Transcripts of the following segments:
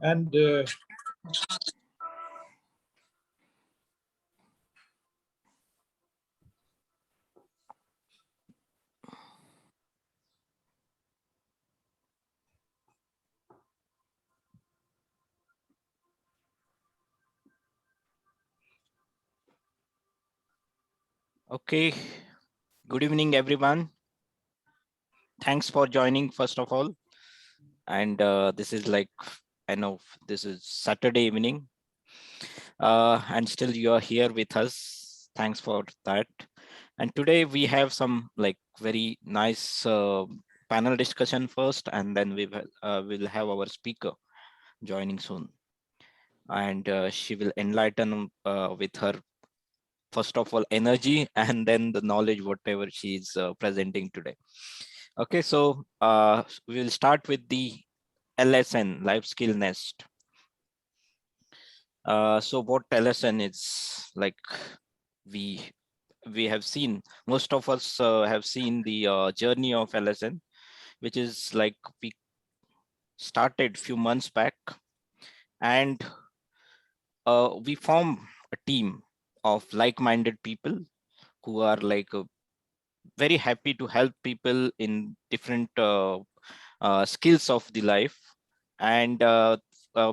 And Okay, good evening, everyone. Thanks for joining, first of all. And this is like, I know this is Saturday evening, and still you are here with us. Thanks for that. And today we have some like very nice panel discussion first, and then we'll have our speaker joining soon. And she will enlighten with her, first of all, energy and then the knowledge, whatever she's presenting today. Okay, so we'll start with the LSN, Life Skill Nest. So what LSN is, like we have seen, most of us have seen the journey of LSN, which is like we started few months back, and we form a team of like-minded people who are like very happy to help people in different skills of the life. And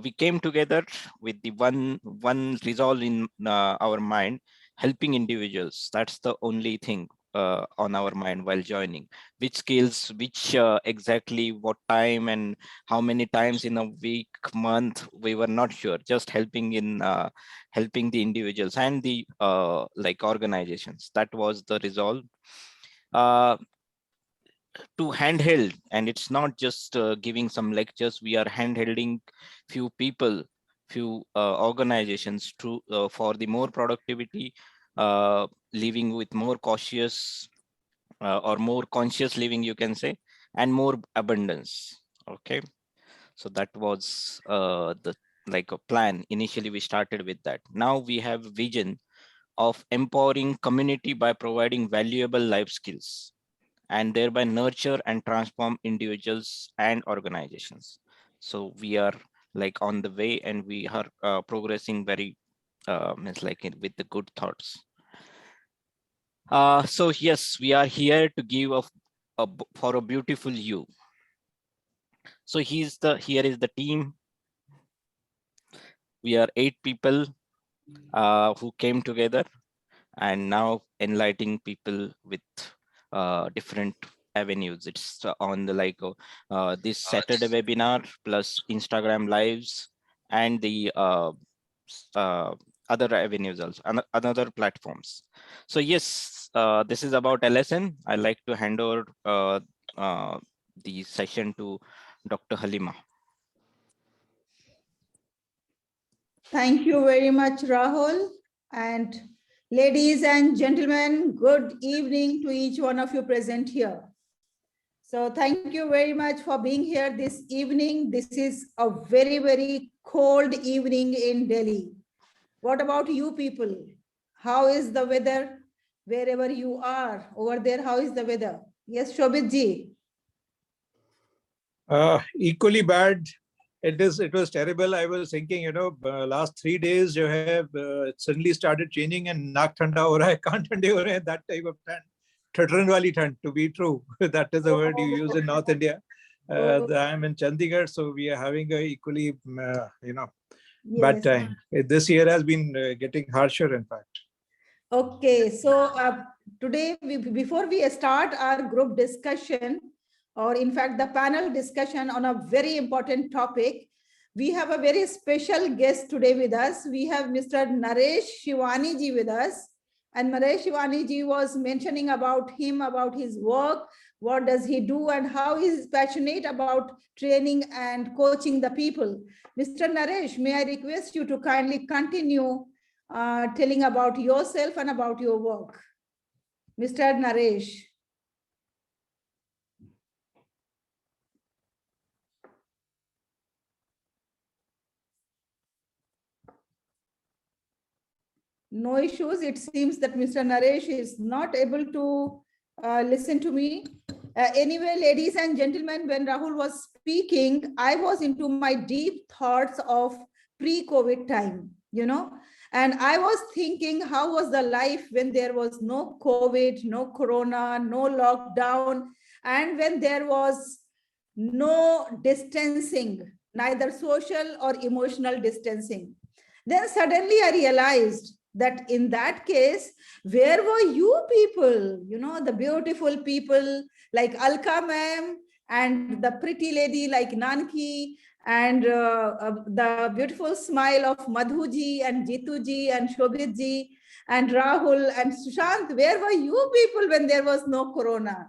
we came together with the one resolve in our mind: helping individuals. That's the only thing on our mind while joining. Which skills, which exactly what time and how many times in a week, month, we were not sure. Just helping in helping the individuals and the like organizations. That was the resolve. uh, to handheld, and it's not just giving some lectures. We are handholding few people, few organizations to for the more productivity, living with more cautious or more conscious living, you can say, and more abundance. Okay, so that was the like a plan. Initially we started with that. Now we have vision of empowering community by providing valuable life skills, and thereby nurture and transform individuals and organizations. So we are like on the way, and we are progressing very means like with the good thoughts. So yes, we are here to give for a beautiful you. So here is the team. We are 8 people who came together, and now enlightening people with different avenues. It's on the like this Saturday webinar plus Instagram lives and the other avenues also, another platforms. So yes, this is about LSN. I like to hand over the session to Dr. Halima. Thank you very much, Rahul. And ladies and gentlemen, good evening to each one of you present here. So thank you very much for being here this evening. This is a very, very cold evening in Delhi. What about you people? How is the weather wherever you are? Over there, how is the weather? Yes, Shobit ji. equally bad. It was terrible. I was thinking, last 3 days you have it suddenly started changing, and naak thanda ho raha hai, kaan thande ho rahe hain, that type of thand. Thadran wali thand, to be true. That is the word you use in North India. I am in Chandigarh, so we are having a equally, bad time. This year has been getting harsher, in fact. Okay, so today, before we start our group discussion, or in fact the panel discussion on a very important topic, we have a very special guest today with us. We have Mr. Naresh Shivani ji with us. And Naresh Shivani ji was mentioning about him, about his work, what does he do, and how he's passionate about training and coaching the people. Mr. Naresh, may I request you to kindly continue telling about yourself and about your work. Mr. Naresh. No issues. It seems that Mr. Naresh is not able to listen to me. Anyway, ladies and gentlemen, when Rahul was speaking, I was into my deep thoughts of pre-COVID time, and I was thinking, how was the life when there was no COVID, no Corona, no lockdown, and when there was no distancing, neither social or emotional distancing. Then suddenly I realized that in that case, where were you people? The beautiful people like Alka ma'am and the pretty lady like Nanki and the beautiful smile of Madhuji and Jituji and Shobhitji and Rahul and Sushant. Where were you people when there was no Corona?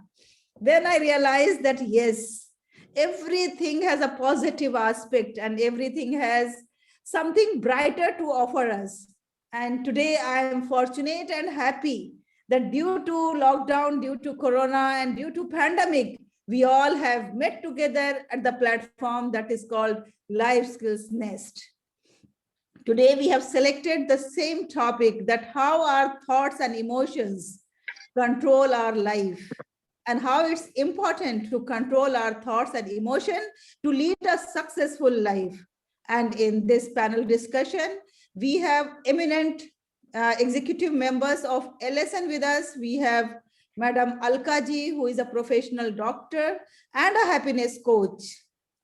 Then I realized that yes, everything has a positive aspect and everything has something brighter to offer us. And today I am fortunate and happy that due to lockdown, due to Corona, and due to pandemic, we all have met together at the platform that is called Life Skills Nest. Today we have selected the same topic, that how our thoughts and emotions control our life, and how it's important to control our thoughts and emotion to lead a successful life. And in this panel discussion, we have eminent executive members of LSN with us. We have Madam Alka ji, who is a professional doctor and a happiness coach.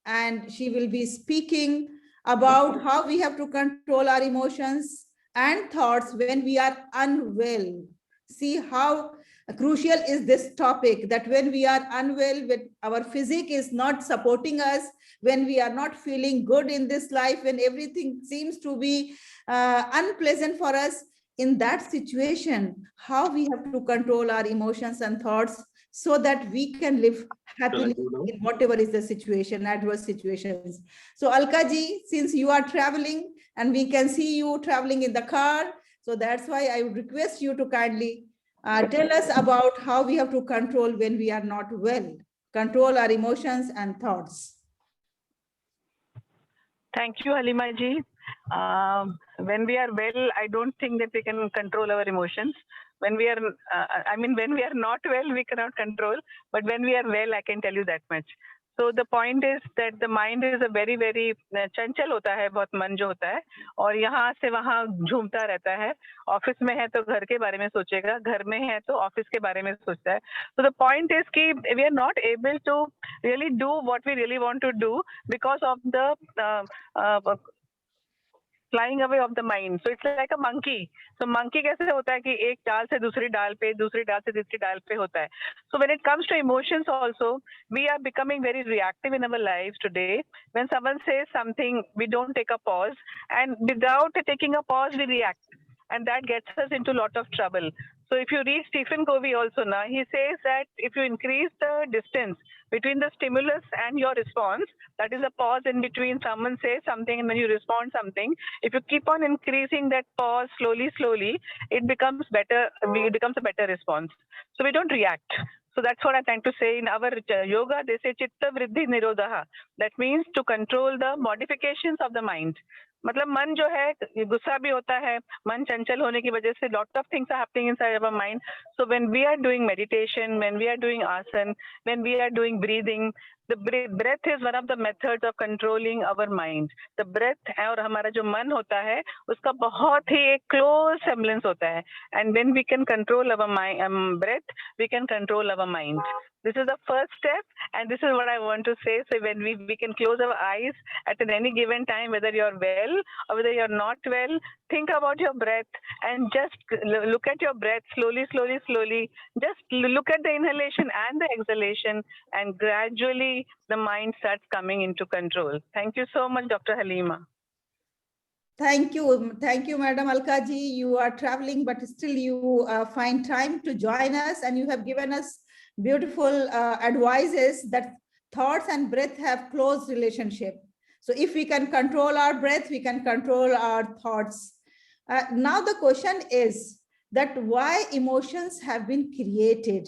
And she will be speaking about how we have to control our emotions and thoughts when we are unwell. See how crucial is this topic, that when we are unwell, when our physique is not supporting us, when we are not feeling good in this life, when everything seems to be unpleasant for us, in that situation, how we have to control our emotions and thoughts so that we can live happily in whatever is the situation, adverse situations. So Alka ji, since you are traveling and we can see you traveling in the car, so that's why I would request you to kindly tell us about how we have to control when we are not well, control our emotions and thoughts. Thank you, Halima ji. When we are well, I don't think that we can control our emotions. When we are, when we are not well, we cannot control. But when we are well, I can tell you that much. So the point is that the mind is a very, very चंचल होता है, बहुत मन जो होता है, और यहाँ से वहाँ झूमता रहता है. ऑफिस में है तो घर के बारे में सोचेगा, घर में है तो ऑफिस के बारे में सोचता है. So the point is कि we are not able to really do what we really want to do because of the flying away of the mind. So it's like a monkey. So monkey कैसे होता है कि एक डाल से दूसरी डाल पे, दूसरी डाल से तीसरी डाल पे होता है. So when it comes to emotions also, we are becoming very reactive in our lives today. When someone says something, we don't take a pause, and without taking a pause, we react. And that gets us into a lot of trouble. So if you read Stephen Covey also now, he says that if you increase the distance between the stimulus and your response, that is a pause in between someone says something and when you respond something, if you keep on increasing that pause slowly, it becomes better, it becomes a better response. So we don't react. So that's what I'm trying to say. In our yoga, they say chitta vriddhi nirodha. That means to control the modifications of the mind. मतलब मन जो है गुस्सा भी होता है, मन चंचल होने की वजह से lot of things are happening inside our mind. So when we are doing meditation, when we are doing asana, when we are doing breathing, the breath is one of the methods of controlling our mind. The breath और हमारा जो मन होता है उसका बहुत ही एक close semblance होता है. And when we can control our mind, breath, we can control our mind. This is the first step, and this is what I want to say. So when we can close our eyes at any given time, whether you're well or whether you're not well, think about your breath and just look at your breath slowly. Just look at the inhalation and the exhalation, and gradually the mind starts coming into control. Thank you so much, Dr. Halima. Thank you, Madam Alka ji. You are traveling, but still you find time to join us, and you have given us beautiful advices that thoughts and breath have close relationship. So if we can control our breath, we can control our thoughts. Now the question is that why emotions have been created,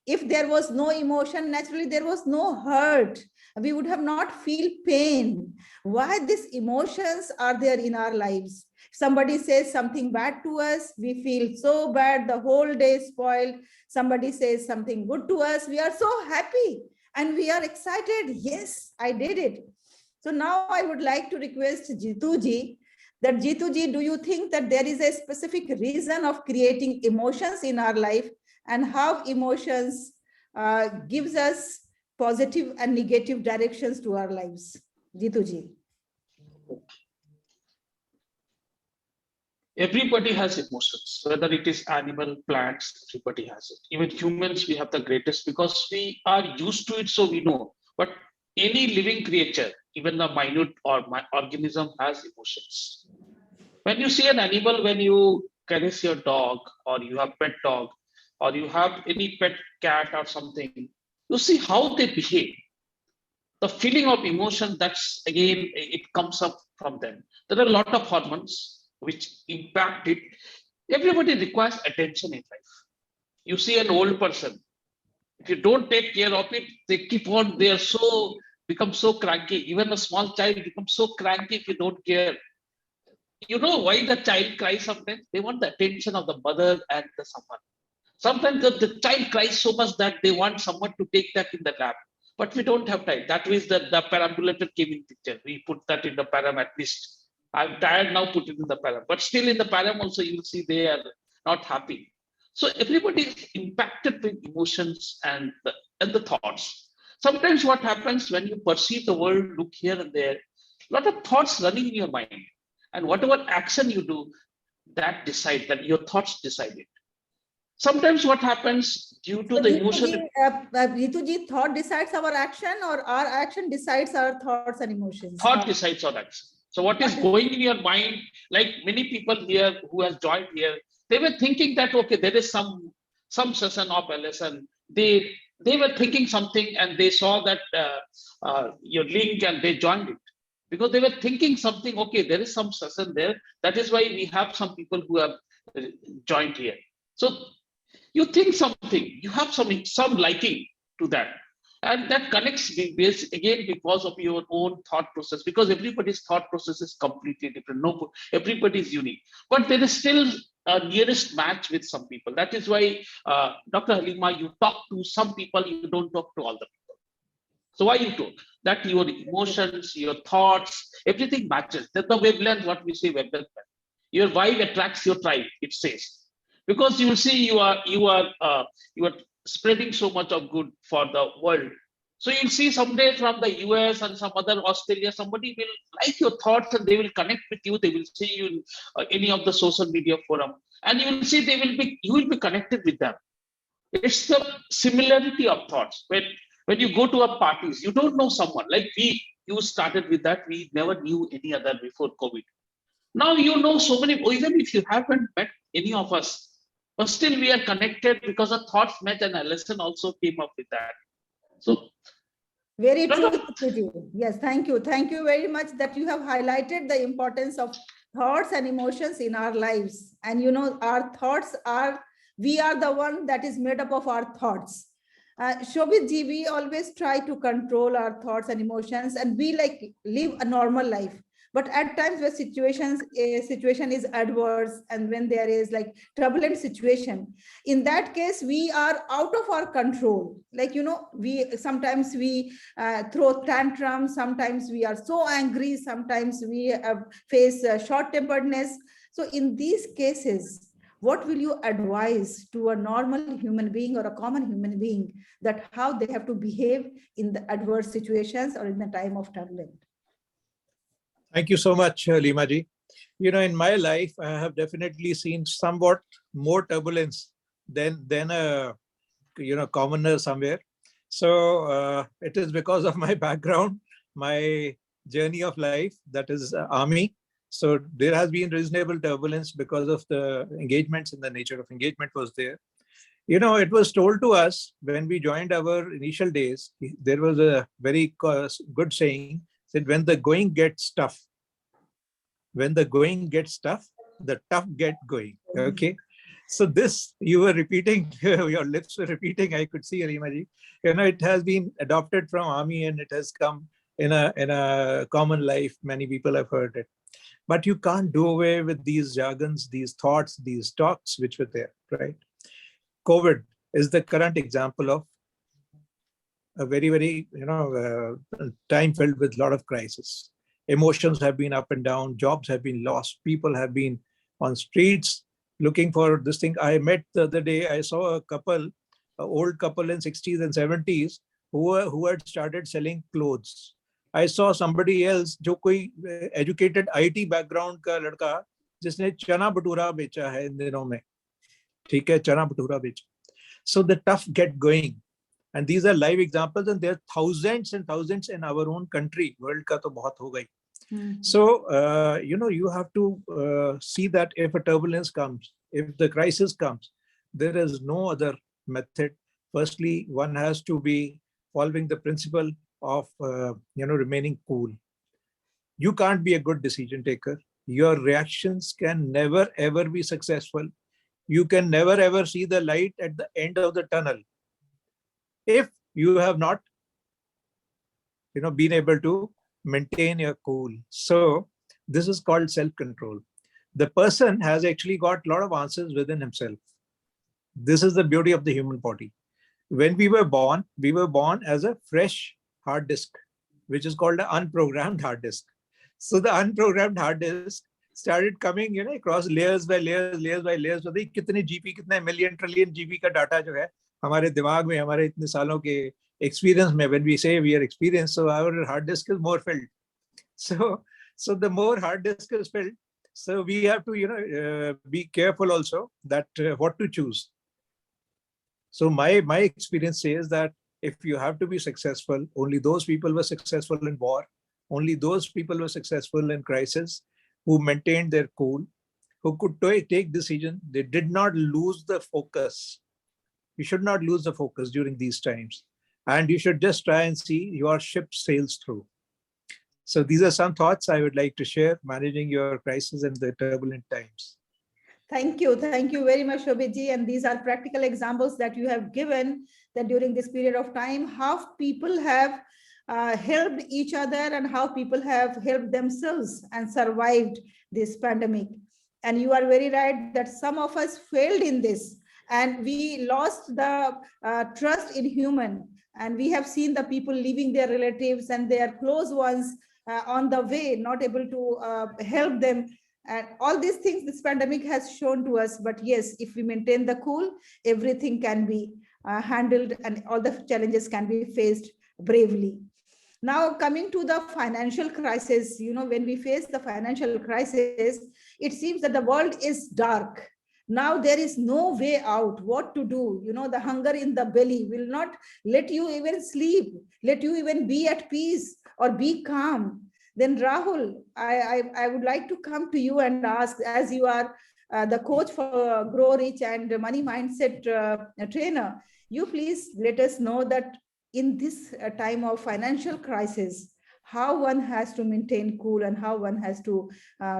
If there was no emotion, naturally there was no hurt. we would have not feel pain. Why these emotions are there in our lives? Somebody says something bad to us, we feel so bad, the whole day spoiled. Somebody says something good to us, we are so happy and we are excited. Yes, I did it. So now I would like to request Jituji that Jituji, do you think that there is a specific reason of creating emotions in our life, and how emotions gives us positive and negative directions to our lives? Jituji. Everybody has emotions, whether it is animal, plants, everybody has it. Even humans, we have the greatest because we are used to it, so we know. But any living creature, even the minute or organism, has emotions. When you see an animal, when you caress your dog, or you have pet dog, or you have any pet cat or something, you see how they behave. The feeling of emotion, that's again, it comes up from them. There are a lot of hormones which impact it. Everybody requires attention in life. You see an old person, if you don't take care of it, they keep on, they are so, become so cranky. Even a small child becomes so cranky if you don't care. You know why the child cries sometimes? They want the attention of the mother and the someone. Sometimes the child cries so much that they want someone to take that in the lap. But we don't have time. That means that the perambulator came in picture. We put that in the param at least. I'm tired now, put it in the param. But still in the param also, you will see they are not happy. So everybody is impacted with emotions and the thoughts. Sometimes what happens when you perceive the world, look here and there, a lot of thoughts running in your mind. And whatever action you do, that decide, that your thoughts decide it. Sometimes what happens due to the emotion. Rituji, thought decides our action, or our action decides our thoughts and emotions? Thought decides our action. So what is going in your mind, like many people here who has joined here, they were thinking that, okay, there is some session of a lesson. They were thinking something and they saw that your link and they joined it. Because they were thinking something, okay, there is some session there. That is why we have some people who have joined here. So you think something, you have some liking to that. And that connects again because of your own thought process, because everybody's thought process is completely different. No, everybody is unique, but there is still a nearest match with some people. That is why, Dr. Halima, you talk to some people, you don't talk to all the people. So why you talk? That your emotions, your thoughts, everything matches. That's the wavelength, what we say wavelength. Your vibe attracts your tribe, it says. Because you will see you are spreading so much of good for the world. So you'll see someday from the US and some other Australia, somebody will like your thoughts and they will connect with you. They will see you in any of the social media forum, and you will see you will be connected with them. It's the similarity of thoughts. When you go to a parties, you don't know someone like you started with that. We never knew any other before COVID. Now you know so many, even if you haven't met any of us, but still we are connected because our thoughts met and a lesson also came up with that. So very true. Yes, thank you. Thank you very much that you have highlighted the importance of thoughts and emotions in our lives. And you know, our thoughts we are the one that is made up of our thoughts. Shobhit ji, we always try to control our thoughts and emotions and live a normal life. But at times where situation is adverse, and when there is like turbulent situation, in that case, we are out of our control. Like, you know, sometimes we throw tantrums, sometimes we are so angry, sometimes we face short-temperedness. So in these cases, what will you advise to a normal human being or a common human being, that how they have to behave in the adverse situations or in the time of turbulence? Thank you so much, Lima ji. You know, in my life, I have definitely seen somewhat more turbulence than a commoner somewhere. So it is because of my background, my journey of life, that is army. So there has been reasonable turbulence because of the engagements, and the nature of engagement was there. You know, it was told to us when we joined our initial days, there was a very good saying, said, when the going gets tough, the tough get going. Okay. So this you were repeating, your lips were repeating. I could see, Arimaji. It has been adopted from army and it has come in a common life. Many people have heard it, but you can't do away with these jargons, these thoughts, these talks which were there, right? COVID is the current example of a very time filled with a lot of crisis. Emotions have been up and down, jobs have been lost, people have been on streets looking for this thing. I met the other day, I saw a couple, an old couple in 60s and 70s who had started selling clothes. I saw somebody else जो कोई educated IT background का लड़का जिसने चना भटूरा बेचा है इन दिनों में, ठीक है, चना भटूरा बेचा. So the tough get going. And these are live examples, and there are thousands and thousands in our own country. World ka to bahut ho gayi. So, you have to see that if a turbulence comes, if the crisis comes, there is no other method. Firstly, one has to be following the principle of, remaining cool. You can't be a good decision taker. Your reactions can never, ever be successful. You can never, ever see the light at the end of the tunnel if you have not, been able to maintain your cool. So this is called self-control. The person has actually got a lot of answers within himself. This is the beauty of the human body. When we were born as a fresh hard disk, which is called an unprogrammed hard disk. So the unprogrammed hard disk started coming, across layers by layers, layers by layers. So they कितने GB, कितने million trillion GB का data जो है हमारे दिमाग में, हमारे इतने सालों के experience में, when we say we are experienced, so our hard disk is more filled. So the more hard disk is filled, so we have to be careful also that what to choose. So my experience says that if you have to be successful, only those people were successful in war, only those people were successful in crisis, who maintained their cool, who could take decision. They did not lose the focus. You should not lose the focus during these times. And you should just try and see your ship sails through. So these are some thoughts I would like to share, managing your crisis in the turbulent times. Thank you. Thank you very much, Shobhitji. And these are practical examples that you have given, that during this period of time, how people have helped each other and how people have helped themselves and survived this pandemic. And you are very right that some of us failed in this and we lost the trust in human. And we have seen the people leaving their relatives and their close ones on the way, not able to help them. And all these things this pandemic has shown to us. But yes, if we maintain the cool, everything can be handled and all the challenges can be faced bravely. Now, coming to the financial crisis, when we face the financial crisis, it seems that the world is dark. Now there is no way out, what to do. The hunger in the belly will not let you even sleep, let you even be at peace or be calm. Then Rahul, I would like to come to you and ask, as you are the coach for Grow Rich and Money Mindset trainer, you please let us know that in this time of financial crisis, how one has to maintain cool and how one has to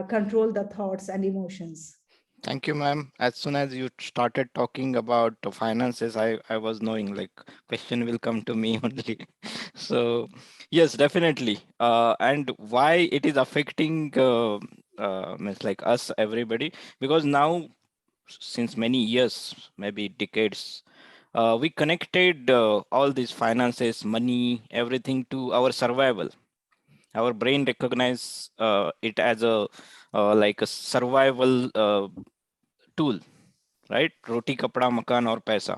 control the thoughts and emotions. Thank you, ma'am. As soon as you started talking about the finances, I was knowing like question will come to me only. So yes, definitely. And why it is affecting means like us, everybody, because now since many years, maybe decades, we connected all these finances, money, everything to our survival. Our brain recognize it as a like a survival tool, right? Roti, kapda, makan, or paisa,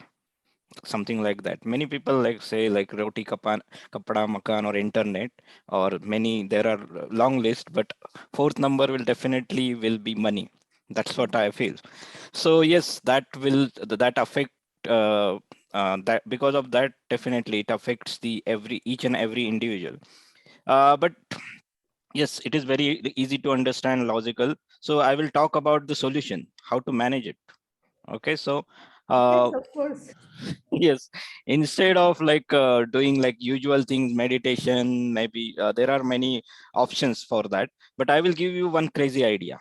something like that. Many people like say like roti, kapda, makan, or internet, or many. There are long list, but fourth number will definitely be money. That's what I feel. So yes, that affect that. Because of that, definitely it affects each and every individual. But yes, it is very easy to understand, logical. So I will talk about the solution, how to manage it. Okay, so Yes, of course. yes, instead of like doing like usual things, meditation, maybe there are many options for that, but I will give you one crazy idea.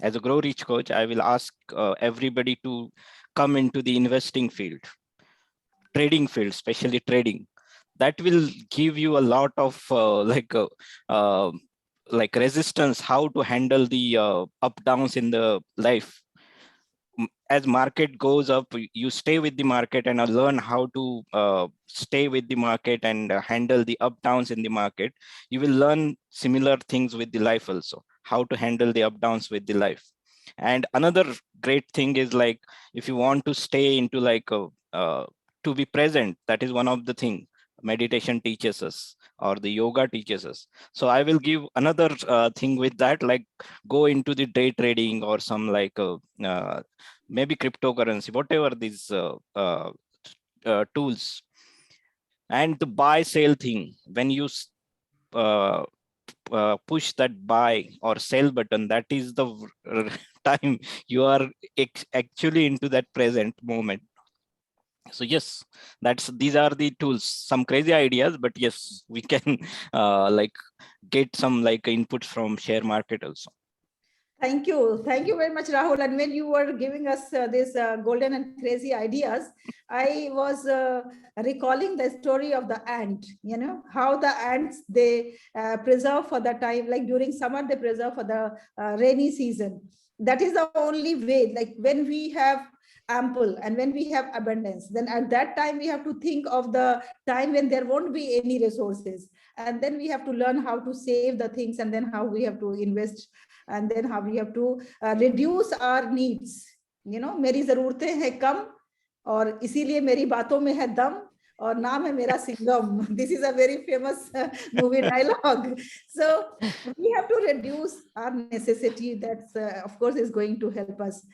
as a Grow Rich coach, I will ask everybody to come into the investing field, trading field, especially trading. That will give you a lot of like resistance, how to handle the up downs in the life. As market goes up, you stay with the market and learn how to stay with the market and handle the up downs in the market. You will learn similar things with the life also, how to handle the up downs with the life. And another great thing is, like, if you want to stay into like to be present, that is one of the thing meditation teaches us, or the yoga teaches us. So I will give another thing with that, like go into the day trading or some like maybe cryptocurrency, whatever these tools. And the buy sell thing, when you uh, push that buy or sell button, that is the time you are actually into that present moment. So yes, these are the tools, some crazy ideas, but yes, we can like get some like inputs from share market also. Thank you. Thank you very much, Rahul. And when you were giving us this golden and crazy ideas, I was recalling the story of the ant, how the ants, they preserve for the time, like during summer, they preserve for the rainy season. That is the only way, like when we have ample and when we have abundance, then at that time we have to think of the time when there won't be any resources. And then we have to learn how to save the things, and then how we have to invest, and then how we have to reduce our needs. मेरी जरूरतें हैं कम और इसीलिए मेरी बातों में है दम और नाम है मेरा Singham. This is a very famous movie dialogue. So we have to reduce our necessity. That's of course is going to help us.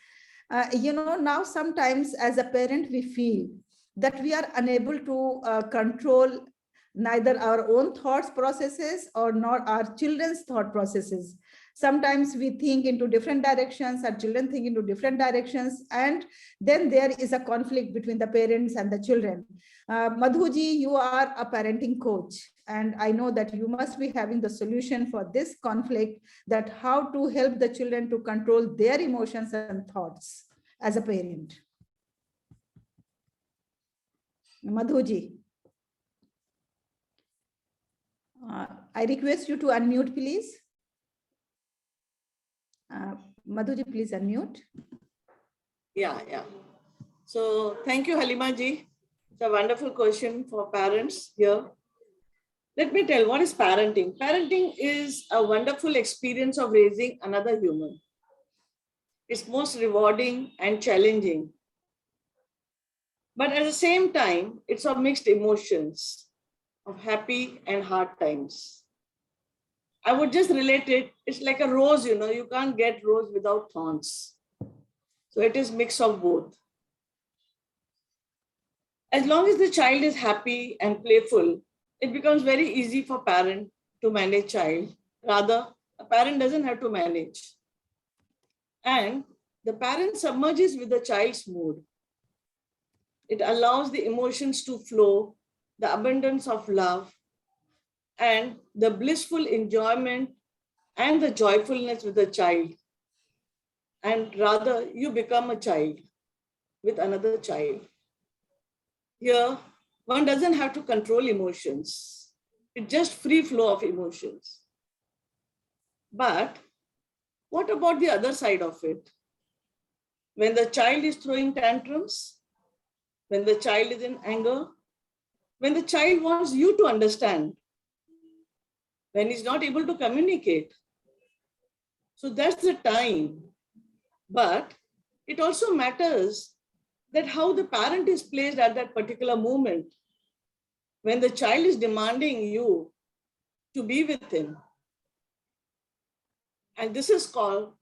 Now sometimes as a parent we feel that we are unable to control neither our own thoughts processes or nor our children's thought processes. Sometimes we think into different directions, our children think into different directions, and then there is a conflict between the parents and the children. Madhuji, you are a parenting coach, and I know that you must be having the solution for this conflict, that how to help the children to control their emotions and thoughts as a parent. Madhuji. I request you to unmute, please. Madhuji, please unmute. Yeah. So thank you, Halima ji. It's a wonderful question for parents here. Let me tell, what is parenting? Parenting is a wonderful experience of raising another human. It's most rewarding and challenging. But at the same time, it's of mixed emotions, of happy and hard times. I would just relate it. It's like a rose, you can't get rose without thorns. So it is mix of both. As long as the child is happy and playful, it becomes very easy for parent to manage child. Rather, a parent doesn't have to manage. And the parent submerges with the child's mood. It allows the emotions to flow, the abundance of love, and the blissful enjoyment and the joyfulness with the child. And rather, you become a child with another child. Here, one doesn't have to control emotions. It's just free flow of emotions. But what about the other side of it? When the child is throwing tantrums, when the child is in anger, when the child wants you to understand, when he's not able to communicate. So that's the time. But it also matters that how the parent is placed at that particular moment, when the child is demanding you to be with him. And this is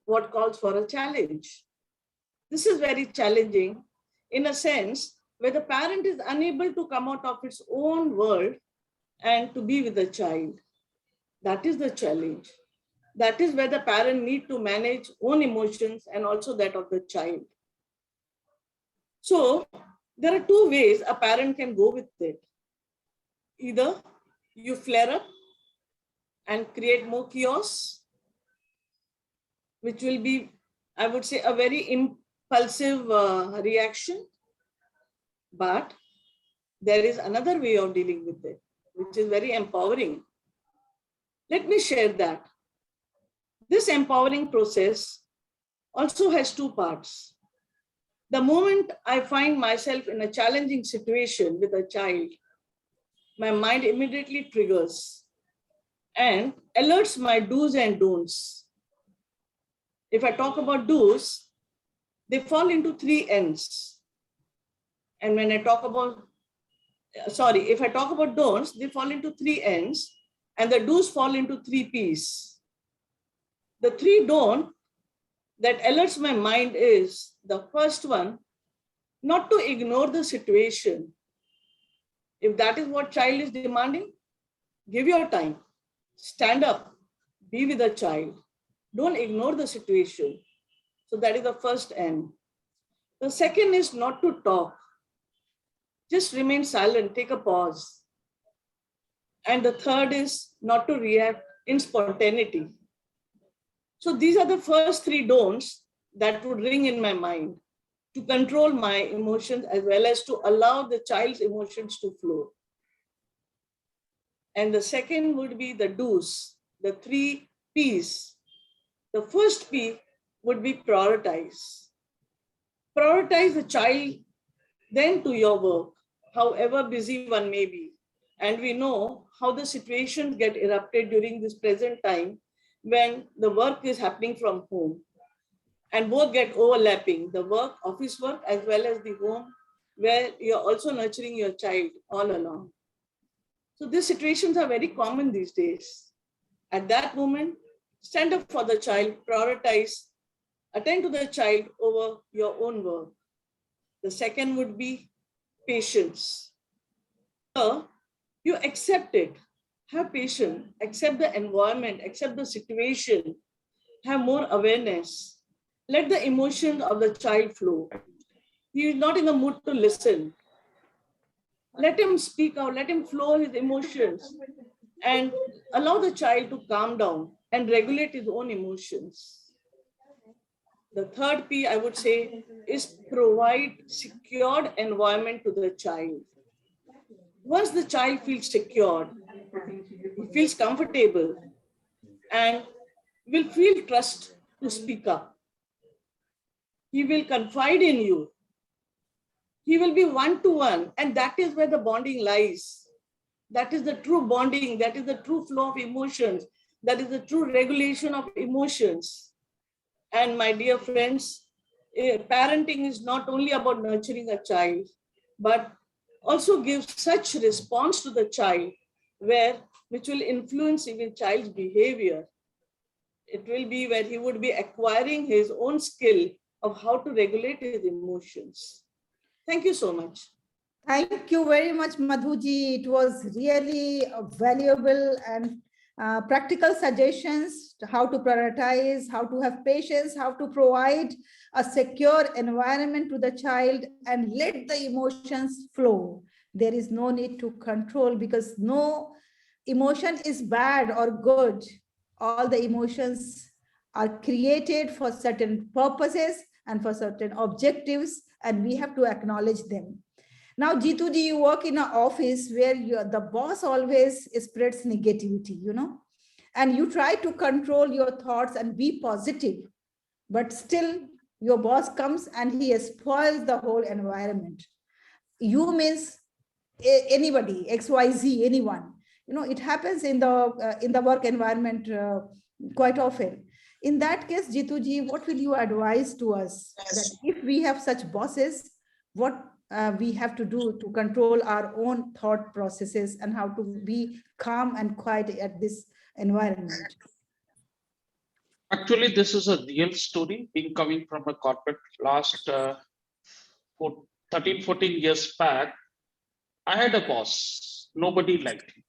what calls for a challenge. This is very challenging in a sense where the parent is unable to come out of its own world and to be with the child. That is the challenge. That is where the parent needs to manage own emotions and also that of the child. So there are two ways a parent can go with it. Either you flare up and create more chaos, which will be I would say, a very impulsive reaction. But there is another way of dealing with it, which is very empowering. Let me share that. This empowering process also has two parts. The moment I find myself in a challenging situation with a child, my mind immediately triggers and alerts my do's and don'ts. If I talk about do's, they fall into 3 N's. And when I talk about, if I talk about don'ts, they fall into 3 N's, and the do's fall into 3 P's. The 3 don't that alerts my mind is, the first one, not to ignore the situation. If that is what child is demanding, give your time, stand up, be with the child. Don't ignore the situation. So that is the first N. The second is not to talk. Just remain silent, take a pause. And the third is not to react in spontaneity. So these are the first 3 don'ts that would ring in my mind to control my emotions as well as to allow the child's emotions to flow. And the second would be the do's, the 3 P's. The first P would be prioritize. Prioritize the child, then to your work, however busy one may be. And we know how the situations get erupted during this present time when the work is happening from home. And both get overlapping, the work, office work, as well as the home, where you're also nurturing your child all along. So these situations are very common these days. At that moment, stand up for the child, prioritize, attend to the child over your own work. The second would be patience. You accept it, have patience, accept the environment, accept the situation, have more awareness. Let the emotions of the child flow. He is not in the mood to listen. Let him speak out, let him flow his emotions and allow the child to calm down and regulate his own emotions. The third P, I would say, is provide secured environment to the child. Once the child feels secured, he feels comfortable and will feel trust to speak up. He will confide in you. He will be one-to-one, and that is where the bonding lies. That is the true bonding. That is the true flow of emotions. That is the true regulation of emotions. And my dear friends, parenting is not only about nurturing a child, but also gives such response to the child which will influence even child's behavior. It will be where he would be acquiring his own skill of how to regulate his emotions. Thank you so much. Thank you very much, Madhuji. It was really valuable and practical suggestions to how to prioritize, how to have patience, how to provide a secure environment to the child and let the emotions flow. There is no need to control because no emotion is bad or good. All the emotions are created for certain purposes and for certain objectives, and we have to acknowledge them. Now, Jituji, you work in an office where the boss always spreads negativity, and you try to control your thoughts and be positive, but still your boss comes and he spoils the whole environment. You means anybody, XYZ, anyone. It happens in the work environment quite often. In that case, Jituji, what will you advise to us that if we have such bosses, what we have to do to control our own thought processes and how to be calm and quiet at this environment? Actually, this is a real story being coming from a corporate last 13, 14 years back. I had a boss, nobody liked him.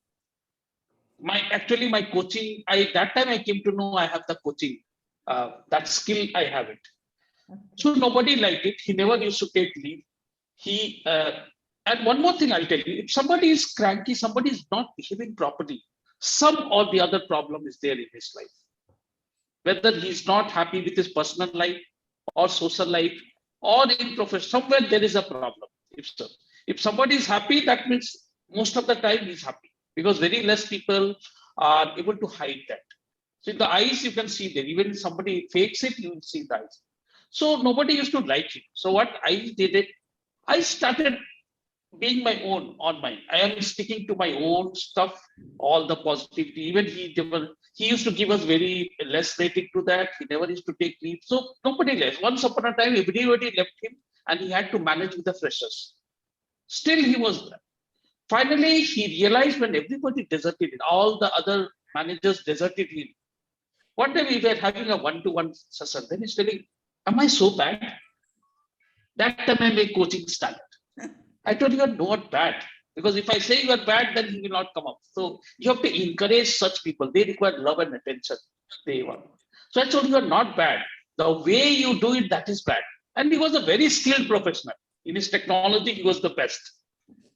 My coaching, that time I came to know I have the coaching, that skill, I have it. So nobody liked it. He never used to take leave. And one more thing I'll tell you, if somebody is cranky, somebody is not behaving properly, some or the other problem is there in his life. Whether he's not happy with his personal life, or social life or in profession, somewhere there is a problem. If somebody is happy, that means most of the time he's happy, because very less people are able to hide that. So in the eyes, you can see that even if somebody fakes it, you will see the eyes. So nobody used to like him. So what I did, I started being my own on mine. I am sticking to my own stuff, all the positivity. Even he used to give us very less rating to that. He never used to take leave. So nobody left. Once upon a time, everybody left him and he had to manage with the freshers. Still, he was there. Finally, he realized when everybody deserted him, all the other managers deserted him. One day we were having a one-to-one session. Then he's telling, am I so bad? That time I made coaching started. I told you are not bad, because if I say you are bad, then he will not come up. So you have to encourage such people. They require love and attention. They want. So I told you are not bad. The way you do it, that is bad. And he was a very skilled professional. In his technology, he was the best.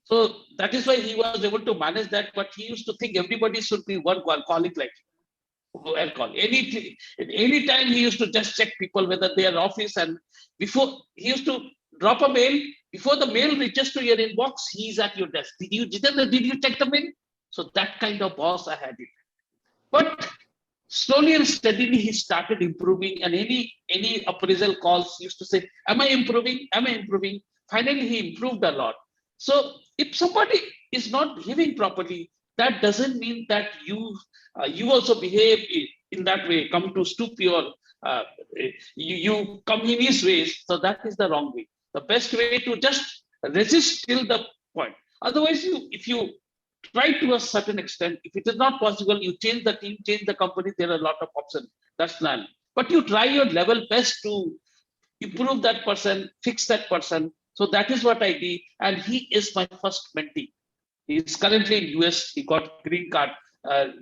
So that is why he was able to manage that. But he used to think everybody should be one colleague like him. Any time he used to just check people whether they are office, and before he used to drop a mail, before the mail reaches to your inbox, he's at your desk. Did you check the mail? So that kind of boss I had it. But slowly and steadily he started improving, and any appraisal calls used to say, am I improving? Am I improving? Finally he improved a lot. So if somebody is not behaving properly, that doesn't mean that you also behave in that way, come to stoop your, you come in his ways. So that is the wrong way. The best way to just resist till the point. Otherwise, if you try to a certain extent, if it is not possible, you change the team, change the company, there are a lot of options. That's none. But you try your level best to improve that person, fix that person. So that is what I did. And he is my first mentee. He is currently in US. He got green card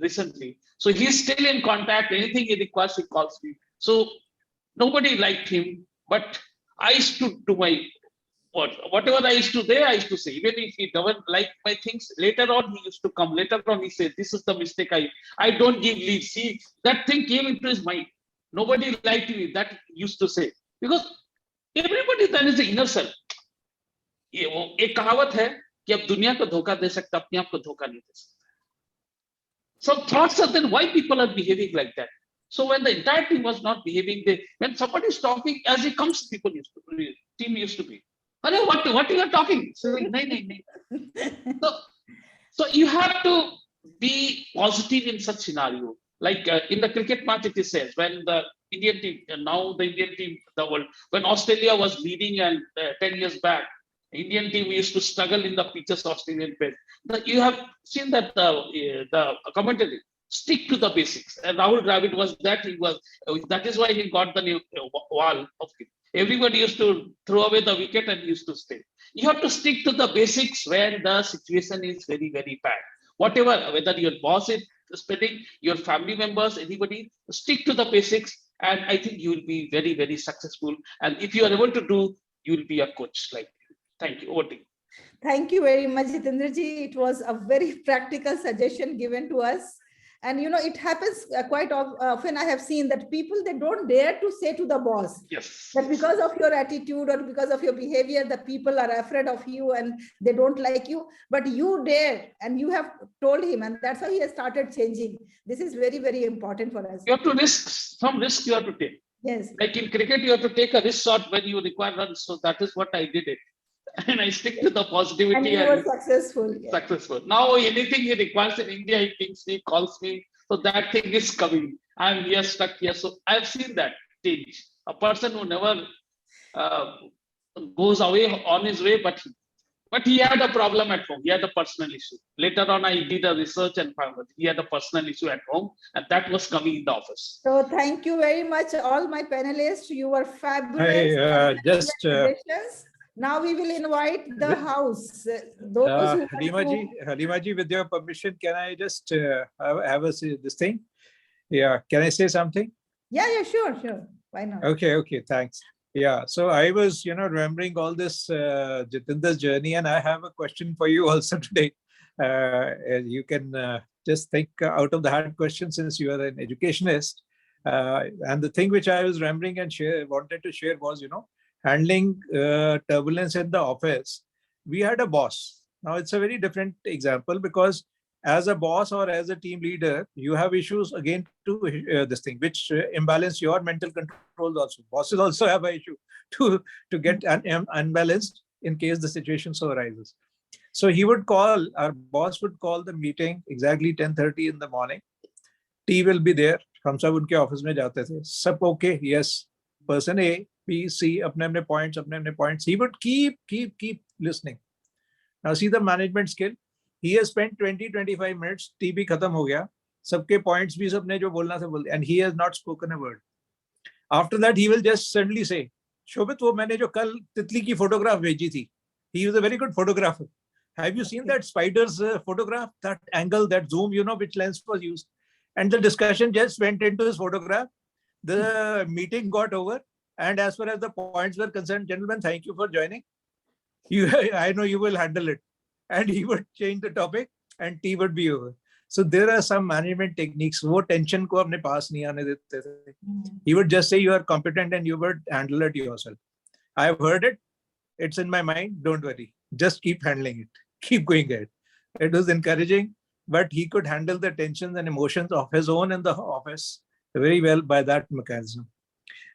recently. So he's still in contact. Anything he requires, he calls me. So nobody liked him, but I stood to my whatever I used to say, I used to say. Even if he doesn't like my things, later on he used to come. Later on he said, this is the mistake. I don't give leave. See, that thing came into his mind. Nobody liked me. That he used to say. Because everybody then is the inner self. एक कहावत है कि अब दुनिया को धोखा दे सकता, अपने आप को धोखा नहीं दे सकता. So thoughts are then why people are behaving like that. So when the entire team was not behaving, when somebody is talking, as he comes, team used to be, what you are talking? So, so you have to be positive in such scenario. Like in the cricket match, it says when the Indian team, the world, when Australia was leading and 10 years back, Indian team used to struggle in the pitches Australian pitch. You have seen that the commentary, stick to the basics. And Rahul Dravid was that. That is why he got the new wall of it. Everybody used to throw away the wicket and used to stay. You have to stick to the basics when the situation is very, very bad. Whatever, whether your boss is spending, your family members, anybody, stick to the basics. And I think you will be very, very successful. And if you are able to do, you will be a coach. Like, thank you. Over to you. Thank you very much, Jitendraji. It was a very practical suggestion given to us. And, it happens quite often. I have seen that people, they don't dare to say to the boss, yes, that because of your attitude or because of your behavior, the people are afraid of you and they don't like you. But you dare, and you have told him, and that's why he has started changing. This is very, very important for us. You have to some risk you have to take. Yes. Like in cricket, you have to take a risk shot when you require runs. So that is what I did it. And I stick to the positivity. And you were successful. Yeah. Successful. Now anything he requires in India, he thinks me, calls me. So that thing is coming. I'm here, stuck here. So I've seen that change. A person who never goes away on his way, but he had a problem at home. He had a personal issue. Later on, I did a research and found that he had a personal issue at home, and that was coming in the office. So thank you very much, all my panelists. You were fabulous. Now we will invite the house. Those Halima ji, with your permission, can I just have this thing? Yeah, can I say something? Yeah, sure. Why not? Okay, thanks. Yeah, so I was, remembering all this Jitendra's journey, and I have a question for you also today. You can just think out of the hard question since you are an educationist. And the thing which I was remembering and wanted to share was, handling turbulence in the office. We had a boss. Now it's a very different example, because as a boss or as a team leader, you have issues again to this thing, which imbalance your mental controls also. Bosses also have an issue to get unbalanced in case the situation so arises. So our boss would call the meeting exactly 10:30 in the morning. T will be there. हम सब उनके office में जाते थे. सब okay, yes. Person A, B, C, अपने points. He would keep listening. Now see the management skill. He has spent 20-25 minutes. T भी खत्म हो गया. सबके points भी सबने जो बोलना था बोल दिया. And he has not spoken a word. After that, he will just suddenly say, शोभित, वो मैंने जो कल तितली की photograph भेजी थी. He was a very good photographer. Have you seen that spider's photograph? That angle, that zoom, which lens was used? And the discussion just went into his photograph. The meeting got over. And as far as the points were concerned, gentlemen, thank you for joining. I know you will handle it. And he would change the topic and tea would be over. So there are some management techniques. वो tension को अपने पास नहीं आने देते थे. He would just say you are competent and you would handle it yourself. I have heard it. It's in my mind. Don't worry. Just keep handling it. Keep going ahead. It was encouraging, but he could handle the tensions and emotions of his own in the office very well by that mechanism.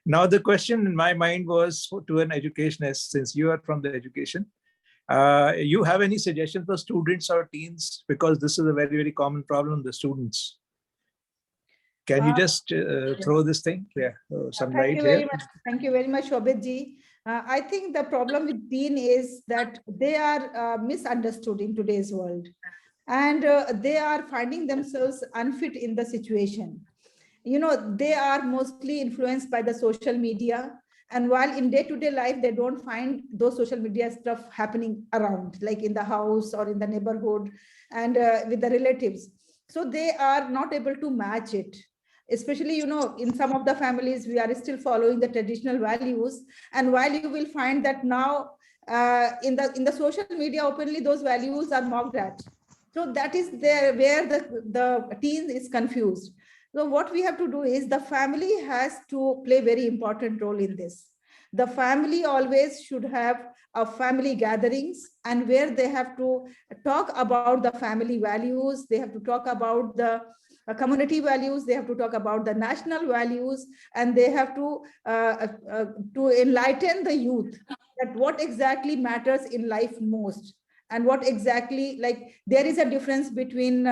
Now, the question in my mind was to an educationist, since you are from the education, you have any suggestions for students or teens? Because this is a very, very common problem, the students. Can you just throw this thing? Yeah, some light here. Thank you very much, Shobhit ji. I think the problem with teen is that they are misunderstood in today's world, and they are finding themselves unfit in the situation. They are mostly influenced by the social media, and while in day-to-day life, they don't find those social media stuff happening around, like in the house or in the neighborhood and with the relatives. So they are not able to match it. Especially, in some of the families, we are still following the traditional values. And while you will find that now in the social media openly, those values are mocked at. So that is where the teen is confused. So what we have to do is the family has to play very important role in this. The family always should have a family gatherings, and where they have to talk about the family values, they have to talk about the community values, they have to talk about the national values, and they have to enlighten the youth that what exactly matters in life most, and what exactly, like, there is a difference between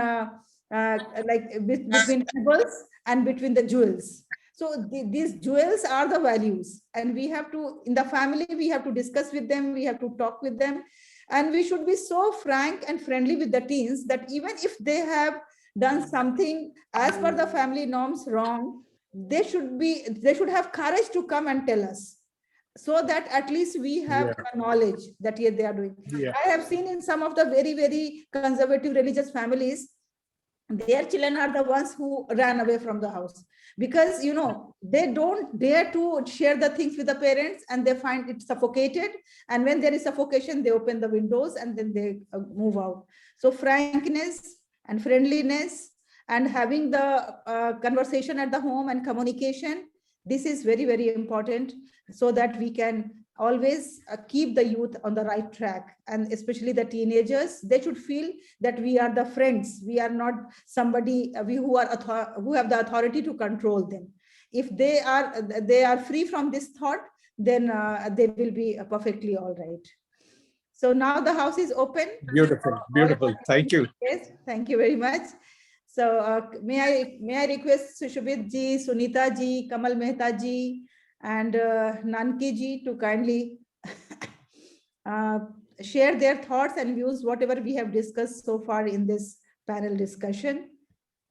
between pebbles and between the jewels. So these jewels are the values, and we have to, in the family, we have to discuss with them, we have to talk with them, and we should be so frank and friendly with the teens that even if they have done something as per the family norms wrong, they should have courage to come and tell us, so that at least we have a knowledge that they are doing. I have seen in some of the very, very conservative religious families, their children are the ones who ran away from the house, because they don't dare to share the things with the parents, and they find it suffocated, and when there is suffocation, they open the windows and then they move out. So frankness and friendliness and having the conversation at the home and communication, this is very, very important, so that we can always keep the youth on the right track. And especially the teenagers, they should feel that we are the friends, we are not somebody who have the authority to control them. If they are free from this thought, then they will be perfectly all right. So now the house is open. Beautiful. Thank you. Yes, thank you very much. So may I request Shubhit ji, Sunita ji, Kamal Mehta ji, and Nanki ji to kindly share their thoughts and views, whatever we have discussed so far in this panel discussion,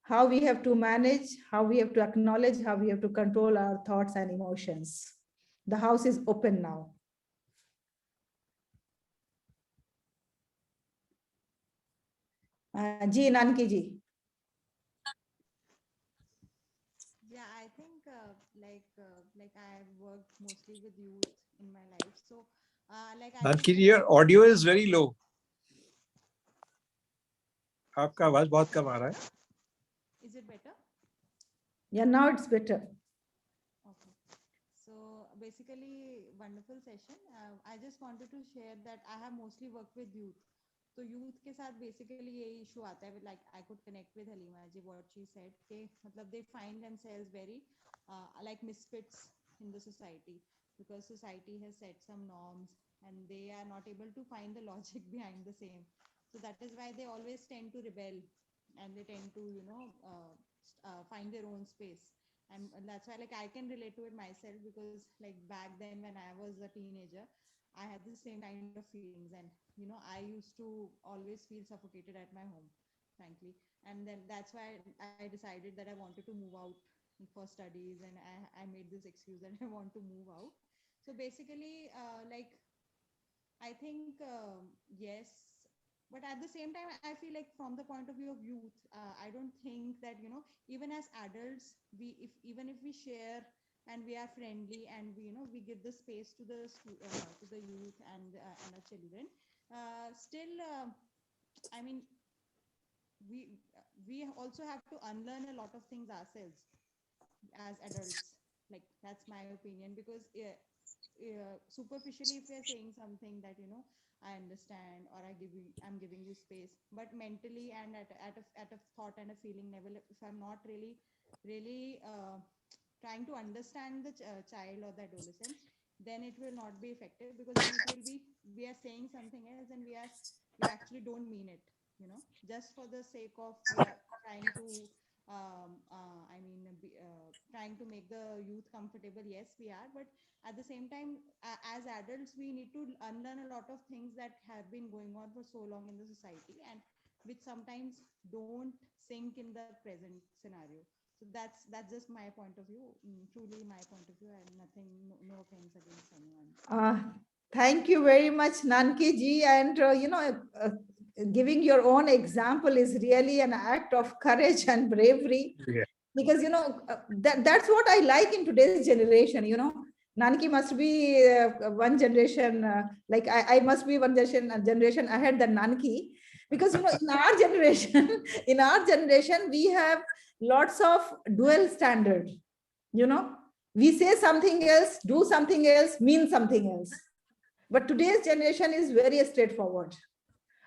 how we have to manage, how we have to acknowledge, how we have to control our thoughts and emotions. The house is open now. Ji, Nanki ji. Yeah, I think like I have worked mostly with youth in my life. So Nanki ji, your audio is very low. आपका आवाज बहुत कम आ रहा है. Is it better? Yeah, now it's better. Okay. So basically, wonderful session. I just wanted to share that I have mostly worked with youth. तो youth के साथ basically यही issue आता है. Like I could connect with Halima ji what she said. कि मतलब they find themselves very like misfits in the society because society has set some norms and they are not able to find the logic behind the same. So that is why they always tend to rebel and they tend to find their own space. And that's why like I can relate to it myself because like back then when I was a teenager I had the same kind of feelings and I used to always feel suffocated at my home, frankly. And then that's why I decided that I wanted to move out for studies and I made this excuse that I want to move out. So basically like I think yes, but at the same time, I feel like from the point of view of youth, I don't think that even as adults, even if we share and we are friendly and we give the space to the youth and the children, still, I mean, we also have to unlearn a lot of things ourselves as adults. Like that's my opinion because superficially if we're saying something that I understand or I'm giving you space, but mentally and at a thought and a feeling level, if I'm not really trying to understand the child or the adolescent, then it will not be effective because then it will be we are saying something else and we actually don't mean it, just for the sake of we are trying to trying to make the youth comfortable. Yes, we are, but at the same time, as adults, we need to unlearn a lot of things that have been going on for so long in the society and which sometimes don't sink in the present scenario. So that's just my point of view, truly my point of view, and nothing, no offense against anyone. Thank you very much, Nanki ji. And, giving your own example is really an act of courage and bravery. Yeah. Because, that's what I like in today's generation, Nanki must be one generation, like I must be one generation ahead than Nanki. Because, in our generation, we have lots of dual standard, we say something else, do something else, mean something else. But today's generation is very straightforward.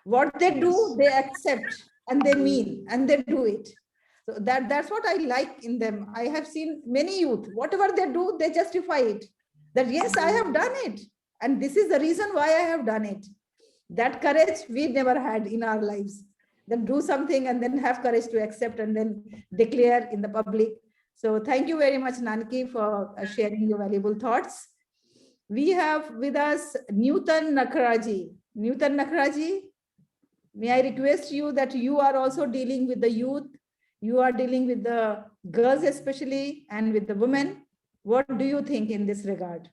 What they do, they accept and they mean and they do it. So that's what I like in them. I have seen many youth, whatever they do, they justify it. That yes, I have done it. And this is the reason why I have done it. That courage we never had in our lives. Then do something and then have courage to accept and then declare in the public. So thank you very much, Nanki, for sharing your valuable thoughts. We have with us Newton Nakhraji. Newton Nakhraji, may I request you that you are also dealing with the youth, you are dealing with the girls especially and with the women. What do you think in this regard?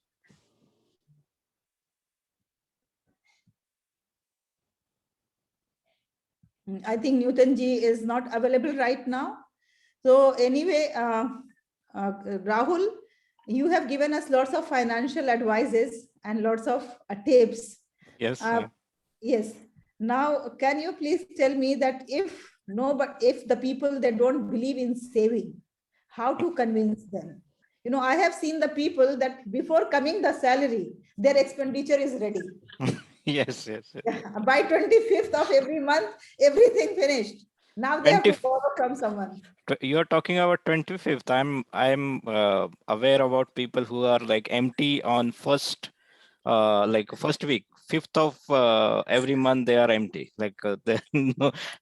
I think Newton ji is not available right now. So anyway, Rahul, you have given us lots of financial advices and lots of tips. Yes. Yes. Now, can you please tell me that if the people that don't believe in saving, how to convince them? I have seen the people that before coming the salary, their expenditure is ready. Yes. By 25th of every month, everything finished. Now they have to borrow from someone. You're talking about 25th. I'm aware about people who are like empty on first week, 5th of every month they are empty. Like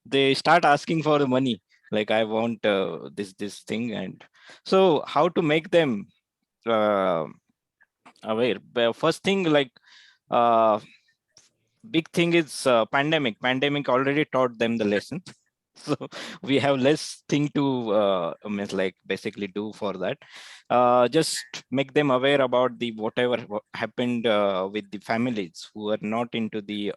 they start asking for the money. Like I want this thing, and so how to make them aware? First thing, like big thing is pandemic. Pandemic already taught them the lesson. So we have less thing to basically do for that. Just make them aware about the whatever happened with the families who are not into the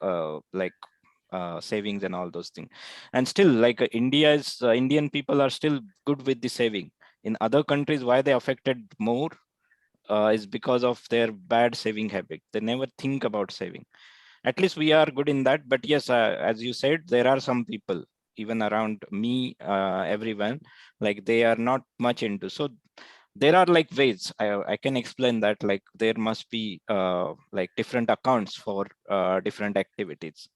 savings and all those things. And still, like Indian people are still good with the saving. In other countries, why they affected more is because of their bad saving habit. They never think about saving. At least we are good in that. But yes, as you said, there are some people even around me, everyone, like they are not much into. So there are like ways I can explain that, like there must be like different accounts for different activities,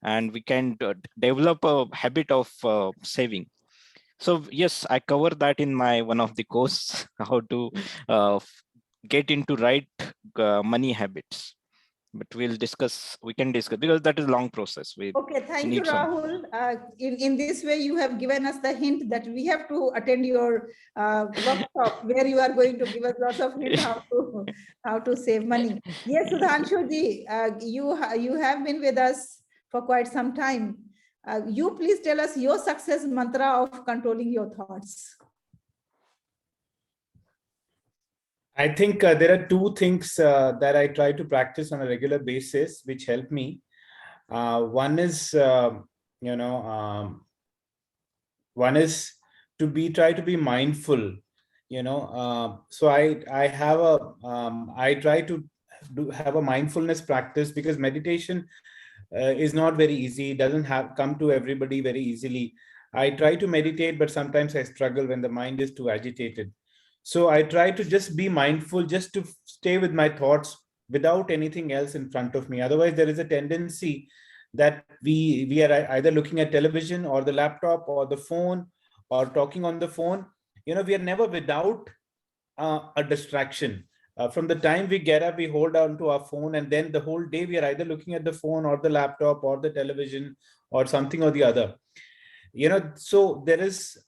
and we can develop a habit of saving. So yes, I cover that in my one of the course, how to get into right money habits. But we can discuss, because that is a long process. We Okay, thank you, need some. Rahul. In this way, you have given us the hint that we have to attend your workshop where you are going to give us lots of hints how to save money. Yes, Sudhanshu ji, you have been with us for quite some time. You please tell us your success mantra of controlling your thoughts. I think there are two things that I try to practice on a regular basis, which help me. One is, one is to try to be mindful. So I try to have a mindfulness practice, because meditation is not very easy. It doesn't come to everybody very easily. I try to meditate, but sometimes I struggle when the mind is too agitated. So I try to just be mindful, just to stay with my thoughts without anything else in front of me. Otherwise, there is a tendency that we are either looking at television or the laptop or the phone or talking on the phone. We are never without a distraction. From the time we get up, we hold on to our phone, and then the whole day we are either looking at the phone or the laptop or the television or something or the other. So there is,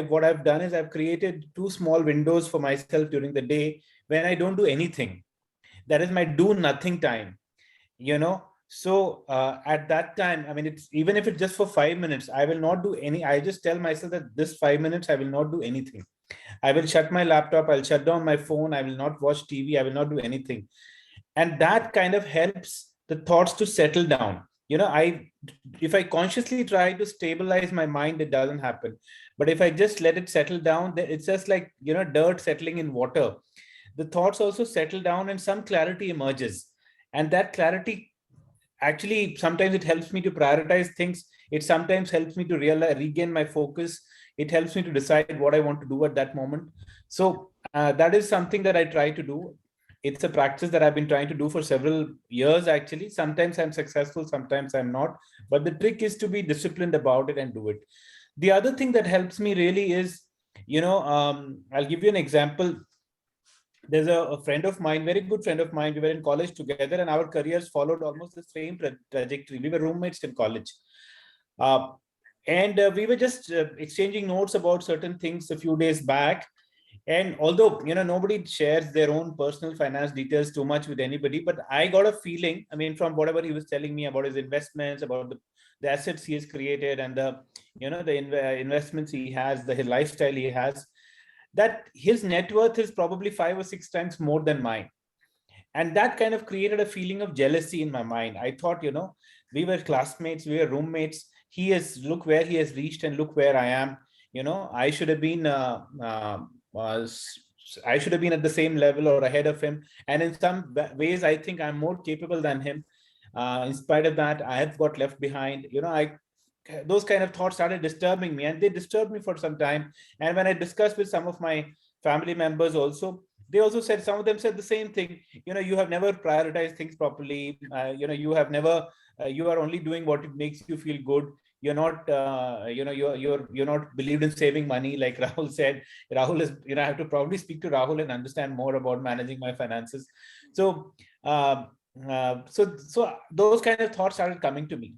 what I've done is I've created two small windows for myself during the day when I don't do anything. That is my do nothing time. So at that time, I mean, it's even if it's just for 5 minutes, I will not do any. I just tell myself that this 5 minutes I will not do anything. I will shut my laptop, I'll shut down my phone, I will not watch TV, I will not do anything. And that kind of helps the thoughts to settle down. If I consciously try to stabilize my mind, it doesn't happen. But if I just let it settle down, it's just like, dirt settling in water. The thoughts also settle down and some clarity emerges. And that clarity, actually, sometimes it helps me to prioritize things. It sometimes helps me to regain my focus. It helps me to decide what I want to do at that moment. So that is something that I try to do. It's a practice that I've been trying to do for several years, actually. Sometimes I'm successful, sometimes I'm not. But the trick is to be disciplined about it and do it. The other thing that helps me really is, I'll give you an example. There's a friend of mine, very good friend of mine. We were in college together, and our careers followed almost the same trajectory. We were roommates in college. And we were just exchanging notes about certain things a few days back. And although, nobody shares their own personal finance details too much with anybody, but I got a feeling, I mean, from whatever he was telling me about his investments, about the assets he has created, and the investments he has, the lifestyle he has, that his net worth is probably 5 or 6 times more than mine. And that kind of created a feeling of jealousy in my mind. I thought, we were classmates, we were roommates. Look where he has reached and look where I am. I should have been I should have been at the same level or ahead of him. And in some ways, I think I'm more capable than him. In spite of that, I have got left behind. Those kind of thoughts started disturbing me, and they disturbed me for some time. And when I discussed with some of my family members also, they also said, some of them said the same thing. You have never prioritized things properly. You have never, you are only doing what it makes you feel good. You're not, you're not believed in saving money, like Rahul said. Rahul is, I have to probably speak to Rahul and understand more about managing my finances. So, so those kind of thoughts started coming to me.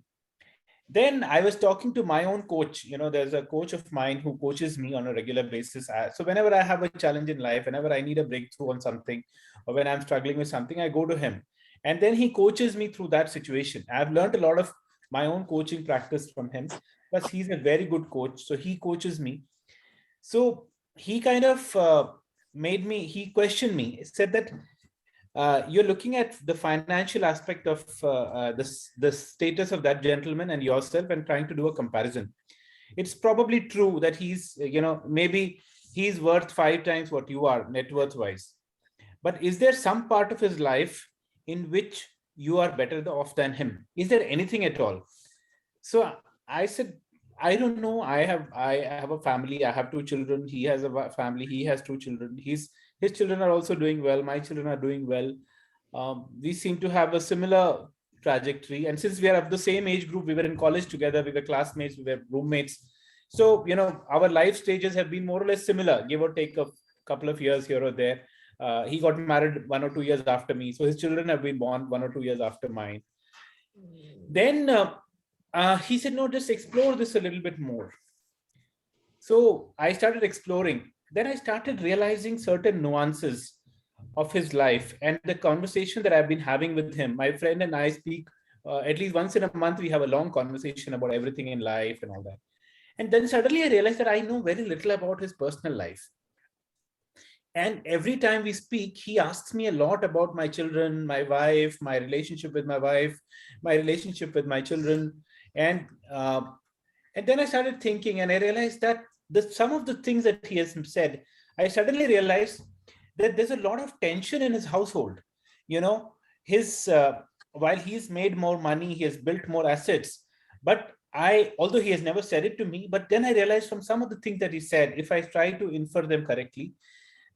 Then I was talking to my own coach. There's a coach of mine who coaches me on a regular basis. So whenever I have a challenge in life, whenever I need a breakthrough on something, or when I'm struggling with something, I go to him. And then he coaches me through that situation. I've learned a lot of my own coaching practice from him, but he's a very good coach. So he coaches me. So he kind of he questioned me. He said that, you're looking at the financial aspect of the status of that gentleman and yourself and trying to do a comparison. It's probably true that he's, maybe he's worth 5 times what you are net worth wise. But is there some part of his life in which you are better off than him? Is there anything at all? So I said, I don't know. I have a family. I have two children. He has a family. He has two children. His children are also doing well. My children are doing well. We seem to have a similar trajectory. And since we are of the same age group, we were in college together, we were classmates, we were roommates. So, our life stages have been more or less similar, give or take a couple of years here or there. He got married 1 or 2 years after me. So his children have been born 1 or 2 years after mine. Then he said, no, just explore this a little bit more. So I started exploring. Then I started realizing certain nuances of his life and the conversation that I've been having with him. My friend and I speak at least once in a month. We have a long conversation about everything in life and all that. And then suddenly I realized that I know very little about his personal life. And every time we speak, he asks me a lot about my children, my wife, my relationship with my wife, my relationship with my children. And then I started thinking, and I realized that some of the things that he has said, I suddenly realized that there's a lot of tension in his household. His while he's made more money, he has built more assets. But although he has never said it to me, but then I realized from some of the things that he said, if I try to infer them correctly,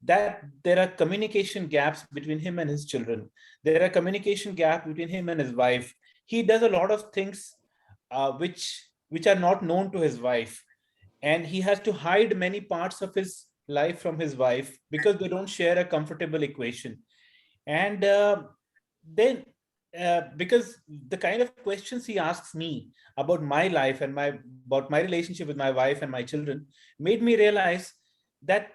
that there are communication gaps between him and his children. There are communication gaps between him and his wife. He does a lot of things which are not known to his wife. And he has to hide many parts of his life from his wife because they don't share a comfortable equation. And then because the kind of questions he asks me about my life and about my relationship with my wife and my children made me realize that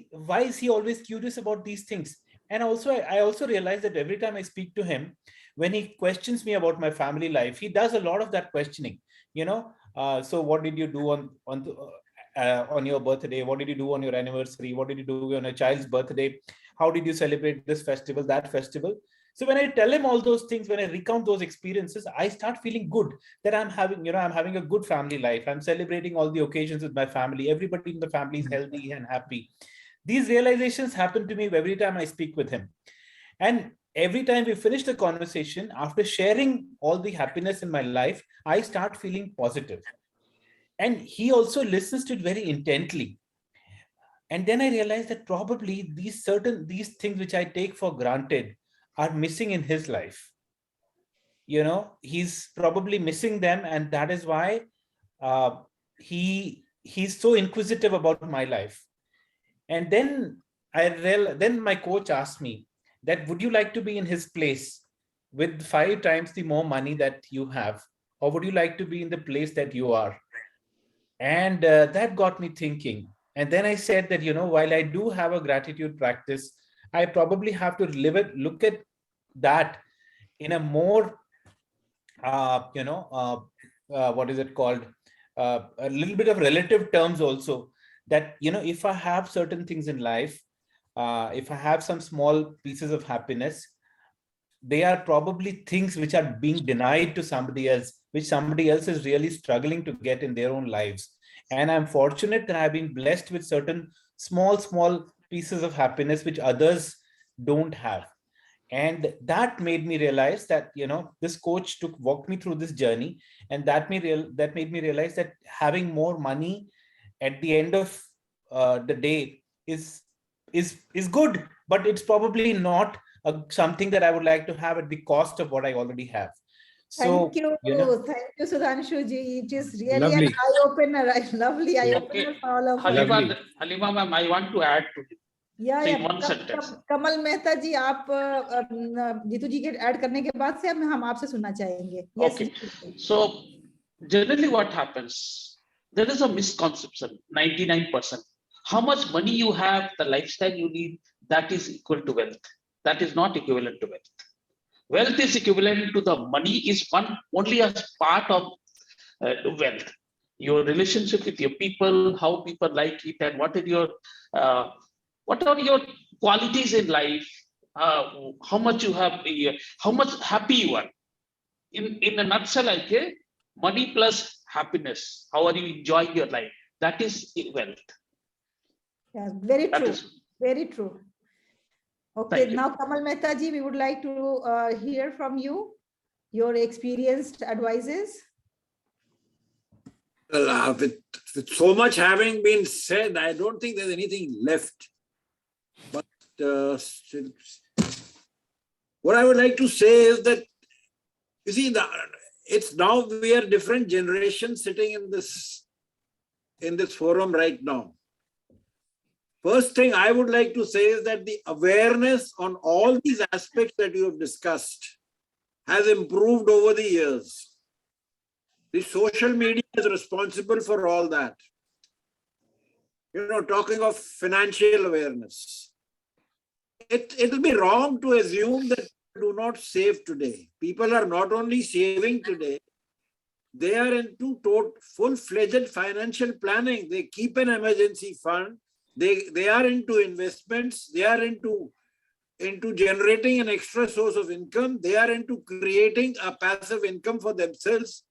why is he always curious about these things. And also I also realized that every time I speak to him, when he questions me about my family life, he does a lot of that questioning. So what did you do on your birthday? What did you do on your anniversary? What did you do on a child's birthday? How did you celebrate this festival, that festival? So when I tell him all those things, when I recount those experiences, I start feeling good that I'm having a good family life. I'm celebrating all the occasions with my family. Everybody in the family is healthy and happy. These realizations happen to me every time I speak with him. And every time we finish the conversation, after sharing all the happiness in my life, I start feeling positive. And he also listens to it very intently. And then I realized that probably these things which I take for granted are missing in his life. He's probably missing them, and that is why he's so inquisitive about my life. And then then my coach asked me that, would you like to be in his place with 5 times the more money that you have, or would you like to be in the place that you are? And that got me thinking. And then I said that, while I do have a gratitude practice, I probably have to look at that in a more, what is it called? A little bit of relative terms also, that, if I have certain things in life, if I have some small pieces of happiness, they are probably things which are being denied to somebody else, which somebody else is really struggling to get in their own lives. And I'm fortunate that I've been blessed with certain small pieces of happiness which others don't have. And that made me realize that, this coach walked me through this journey, and that made me realize that having more money at the end of the day is good, but it's probably not something that I would like to have at the cost of what I already have. So, thank you, Sudhanshu ji. It is really Lovely. an eye-opener, lovely eye-opener for all of us. Halima ma'am, I want to add to it. Yeah. One sentence. कमल मेहता जी, आप जीतू जी के add करने के बाद से हम आपसे सुनना चाहेंगे. Yes. Okay. So generally what happens, there is a misconception, 99%. How much money you have, the lifestyle you need, that is equal to wealth. That is not equivalent to wealth. Wealth is equivalent to the money is only a part of wealth. Your relationship with your people, how people like it, and what are your qualities in life, how much you have, how much happy you are. In a nutshell, like money plus happiness, how are you enjoying your life? That is wealth. Yeah, very true. Very true. Okay, now Kamal Mehta ji, we would like to hear from you, your experienced advices. Well, with so much having been said, I don't think there's anything left. But what I would like to say is that, you see, it's now we are different generations sitting in this forum right now. First thing I would like to say is that the awareness on all these aspects that you have discussed has improved over the years. The social media is responsible for all that. You know, talking of financial awareness, it'll be wrong to assume that people do not save today. People are not only saving today, they are into full-fledged financial planning. They keep an emergency fund. They are into investments. They are into generating an extra source of income. They are into creating a passive income for themselves.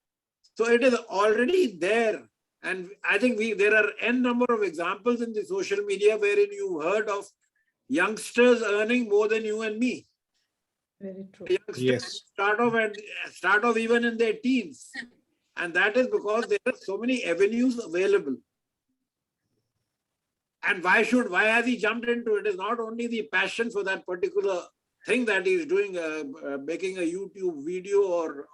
So it is already there. And I think there are n number of examples in the social media wherein you've heard of youngsters earning more than you and me. Very true. Youngsters Yes. start off even in their teens. And that is because there are so many avenues available. And why has he jumped into it? Is not only the passion for that particular thing that he's doing, making a YouTube video or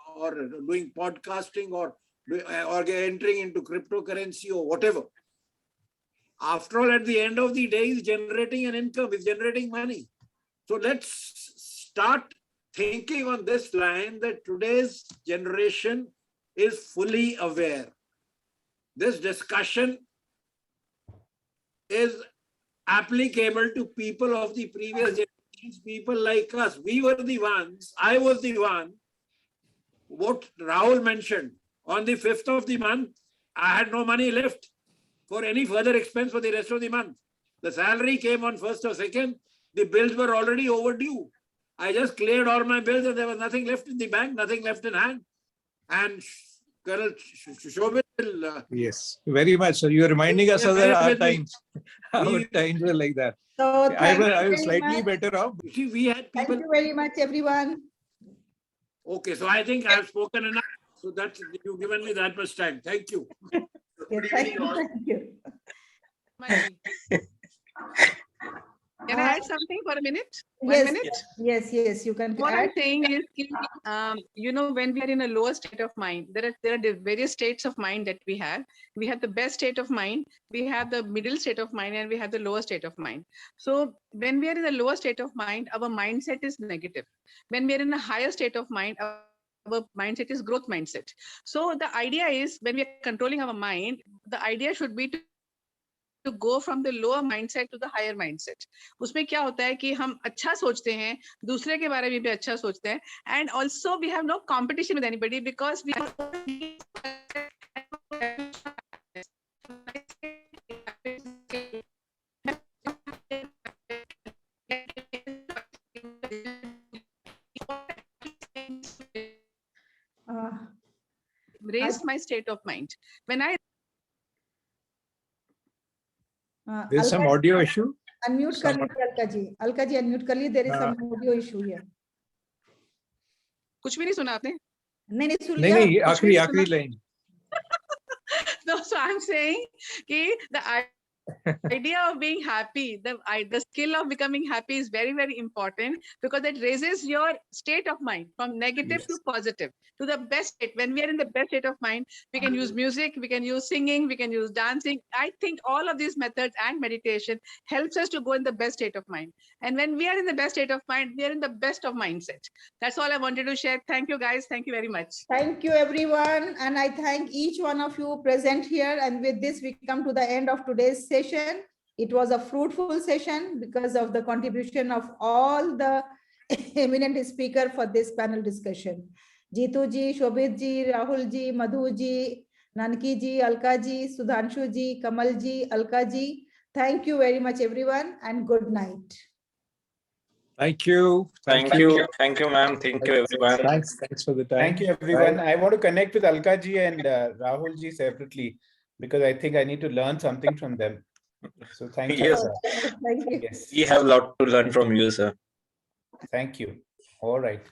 doing podcasting or entering into cryptocurrency or whatever. After all, at the end of the day, he's generating an income, he's generating money. So let's start thinking on this line that today's generation is fully aware. This discussion is applicable to people of the previous generations, people like us. We were the ones, I was the one, what Rahul mentioned, on the 5th of the month, I had no money left for any further expense for the rest of the month. The salary came on 1st or 2nd, the bills were already overdue. I just cleared all my bills and there was nothing left in the bank, nothing left in hand. And Colonel Shobit will... Yes, very much. So you're reminding us of our times. Our times were like that. So I was slightly better off. You see, we had people... Thank you very much, everyone. Okay, so I think I've spoken enough. So that's, you've given me that much time. Thank you. Okay, thank you. Can I add something for a minute? Yes, 1 minute? yes, you can What add. I'm saying is, you know, when we are in a lower state of mind, there are the various states of mind that we have. We have the best state of mind, we have the middle state of mind, and we have the lower state of mind. So when we are in the lower state of mind, our mindset is negative. When we are in a higher state of mind, our mindset is growth mindset. So the idea is, when we are controlling our mind, the idea should be to go from the lower mindset to the higher mindset. उसमें क्या होता है कि हम अच्छा सोचते हैं, दूसरे के बारे में भी अच्छा सोचते हैं, and also we have no competition with anybody because we raised my state of mind. When I There's some audio issue. Unmute कर लीजिए अलका जी. अलका जी unmute कर लीजिए. There is some audio issue here. कुछ भी नहीं सुना आपने? नहीं सुन लिया. नहीं आखिरी line. No, so I'm saying the idea of being happy, the skill of becoming happy is very, very important because it raises your state of mind from negative to positive to the best state. When we are in the best state of mind, we can use music, we can use singing, we can use dancing. I think all of these methods and meditation helps us to go in the best state of mind. And when we are in the best state of mind, we are in the best of mindset. That's all I wanted to share. Thank you, guys. Thank you very much. Thank you, everyone. And I thank each one of you present here. And with this, we come to the end of today's session. It was a fruitful session because of the contribution of all the eminent speakers for this panel discussion. Jitu ji, Shobit ji, Rahul ji, Madhu ji, Nanki ji, Alka ji, Sudhanshu ji, Kamal ji, Alka ji. Thank you very much, everyone, and good night. Thank you. Thank you. Thank you, ma'am. Thank you, everyone. Thanks for the time. Thank you, everyone. I want to connect with Alka ji and Rahul ji separately because I think I need to learn something from them. So thank you. Yes, Thank you. Yes. we have a lot to learn from you, sir. Thank you. All right.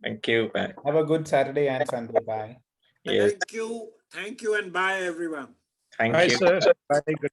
Thank you. Bye. Have a good Saturday and Sunday. Bye. Yes. Thank you, and bye, everyone. Thank Bye, you. sir. Bye. Good